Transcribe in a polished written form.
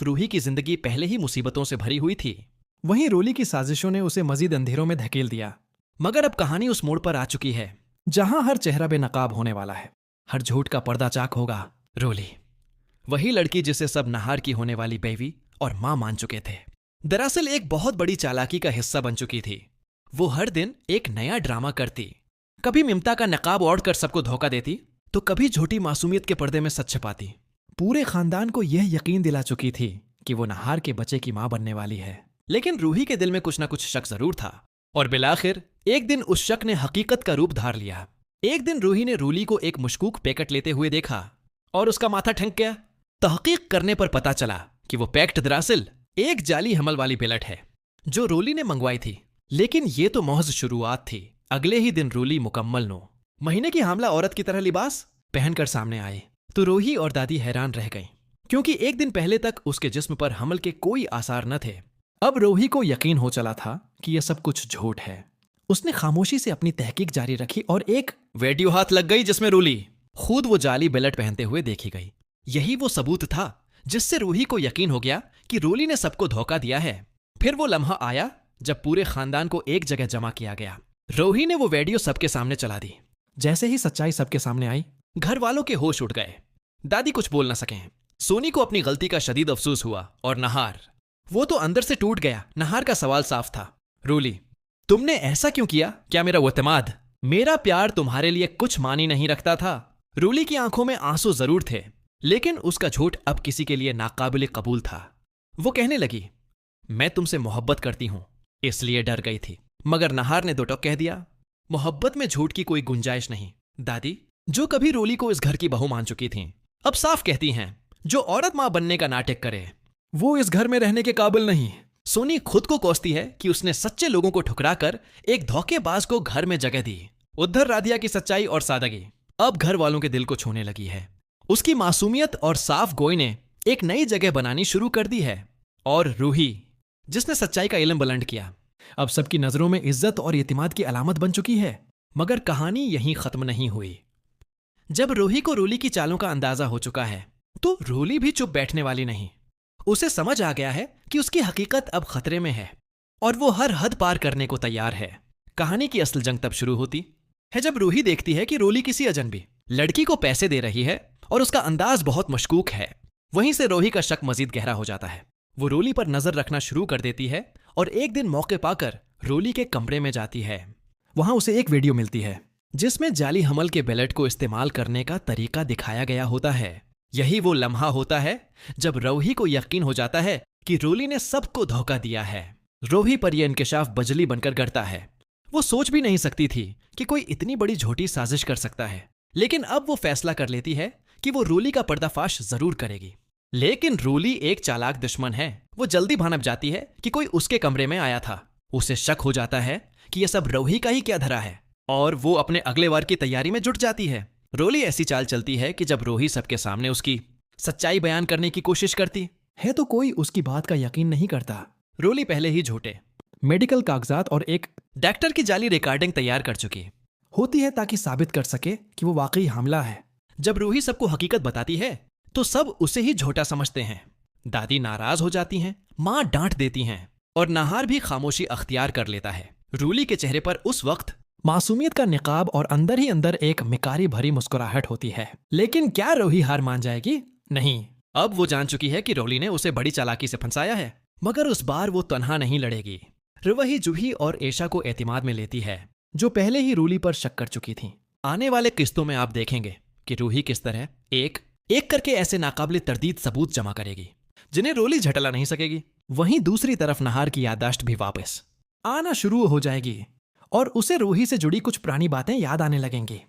रूही की जिंदगी पहले ही मुसीबतों से भरी हुई थी। वहीं रोली की साजिशों ने उसे मजीद अंधेरों में धकेल दिया, मगर अब कहानी उस मोड़ पर आ चुकी है जहां हर चेहरा बेनकाब होने वाला है। हर झूठ का पर्दा चाक होगा। रोली, वही लड़की जिसे सब नहार की होने वाली बेवी और मां मान चुके थे, दरअसल एक बहुत बड़ी चालाकी का हिस्सा बन चुकी थी। वो हर दिन एक नया ड्रामा करती। कभी ममता का नकाब ओढ़कर सबको धोखा देती, तो कभी झूठी मासूमियत के पर्दे में सच छुपाती। पूरे खानदान को यह यकीन दिला चुकी थी कि वो नहार के बच्चे की मां बनने वाली है। लेकिन रूही के दिल में कुछ ना कुछ शक जरूर था, और बिलाखिर एक दिन उस शक ने हकीकत का रूप धार लिया। एक दिन रूही ने रूली को एक मशकूक पैकेट लेते हुए देखा और उसका माथा ठनक गया। तहकीक करने पर पता चला कि वो पैकेट दरअसल एक जाली हमल वाली बिलट है जो रूली ने मंगवाई थी। लेकिन ये तो महज शुरुआत थी। अगले ही दिन रूली मुकम्मल 9 महीने की हामला औरत की तरह लिबास पहनकर सामने आए तो रूही और दादी हैरान रह गईं, क्योंकि एक दिन पहले तक उसके जिस्म पर हमल के कोई आसार न थे। अब रूही को यकीन हो चला था कि यह सब कुछ झूठ है। उसने खामोशी से अपनी तहकीक जारी रखी और एक वीडियो हाथ लग गई जिसमें रूली खुद वो जाली बिलट पहनते हुए देखी गई। यही वो सबूत था जिससे रूही को यकीन हो गया कि रूली ने सबको धोखा दिया है। फिर वो लम्हा आया जब पूरे खानदान को एक जगह जमा किया गया। रूही ने वो वीडियो सबके सामने चला दी। जैसे ही सच्चाई सबके सामने आई, घर वालों के होश उड़ गए। दादी कुछ बोल न सके। सोनी को अपनी गलती का शदीद अफसोस हुआ, और नहार, वो तो अंदर से टूट गया। नहार का सवाल साफ था, रूली तुमने ऐसा क्यों किया? क्या मेरा एतमाद, मेरा प्यार तुम्हारे लिए कुछ मानी नहीं रखता था? रूली की आंखों में आंसू जरूर थे, लेकिन उसका झूठ अब किसी के लिए नाकाबिले कबूल था। वो कहने लगी, मैं तुमसे मोहब्बत करती हूं, इसलिए डर गई थी। मगर नहार ने दो टोक कह दिया, मोहब्बत में झूठ की कोई गुंजाइश नहीं। दादी, जो कभी रोली को इस घर की बहू मान चुकी थीं, अब साफ कहती हैं, जो औरत मां बनने का नाटक करे वो इस घर में रहने के काबिल नहीं। सोनी खुद को कोसती है कि उसने सच्चे लोगों को ठुकराकर एक धोखेबाज को घर में जगह दी। उधर राधिया की सच्चाई और सादगी अब घर वालों के दिल को छूने लगी है। उसकी मासूमियत और साफ गोई ने एक नई जगह बनानी शुरू कर दी है। और रूही, जिसने सच्चाई का इल्म बुलंद किया, अब सबकी नजरों में इज्जत और एतिमाद की अलामत बन चुकी है। मगर कहानी यहीं खत्म नहीं हुई। जब रूही को रूली की चालों का अंदाजा हो चुका है, तो रूली भी चुप बैठने वाली नहीं। उसे समझ आ गया है कि उसकी हकीकत अब खतरे में है, और वो हर हद पार करने को तैयार है। कहानी की असल जंग तब शुरू होती है जब रूही देखती है कि रूली किसी अजनबी लड़की को पैसे दे रही है, और उसका अंदाज बहुत मशकूक है। वहीं से रूही का शक मजीद गहरा हो जाता है। वो रूली पर नजर रखना शुरू कर देती है, और एक दिन मौके पाकर रूली के कमरे में जाती है। वहां उसे एक वीडियो मिलती है जिसमें जाली हमल के बैलेट को इस्तेमाल करने का तरीका दिखाया गया होता है। यही वो लम्हा होता है जब रूही को यकीन हो जाता है कि रूली ने सबको धोखा दिया है। रूही पर यह इंकशाफ बजली बनकर गिरता है। वो सोच भी नहीं सकती थी कि कोई इतनी बड़ी झूठी साजिश कर सकता है, लेकिन अब वो फैसला कर लेती है कि वो रूली का पर्दाफाश जरूर करेगी। लेकिन रूली एक चालाक दुश्मन है। वो जल्दी भनक जाती है कि कोई उसके कमरे में आया था। उसे शक हो जाता है कि यह सब रूही का ही क्या धरा है, और वो अपने अगले वार की तैयारी में जुट जाती है। रूली ऐसी चाल चलती है कि जब रूही सबके सामने उसकी सच्चाई बयान करने की कोशिश करती है तो कोई उसकी बात का यकीन नहीं करता। रूली पहले ही झूठे मेडिकल कागजात और एक डॉक्टर की जाली रिकॉर्डिंग तैयार कर चुकी होती है ताकि साबित कर सके कि वो वाकई हामला है। जब रूही सबको हकीकत बताती है तो सब उसे ही झूठा समझते हैं। दादी नाराज हो जाती हैं, मां डांट देती हैं, और नहार भी खामोशी अख्तियार कर लेता है। रूली के चेहरे पर उस वक्त मासूमियत का निकाब और अंदर ही अंदर एक मिकारी भरी मुस्कुराहट होती है। लेकिन क्या रूही हार मान जाएगी? नहीं। अब वो जान चुकी है कि रूली ने उसे बड़ी चालाकी से फंसाया है, मगर उस बार वो तन्हा नहीं लड़ेगी। वही जूही और एशा को एतिमाद में लेती है, जो पहले ही रूली पर शक कर चुकी थी। आने वाले किस्तों में आप देखेंगे कि रूही किस तरह एक एक करके ऐसे नाकाबिले तरदीद सबूत जमा करेगी जिन्हें रूली झटला नहीं सकेगी। वहीं दूसरी तरफ नहार की याददाश्त भी वापस आना शुरू हो जाएगी, और उसे रूही से जुड़ी कुछ पुरानी बातें याद आने लगेंगी।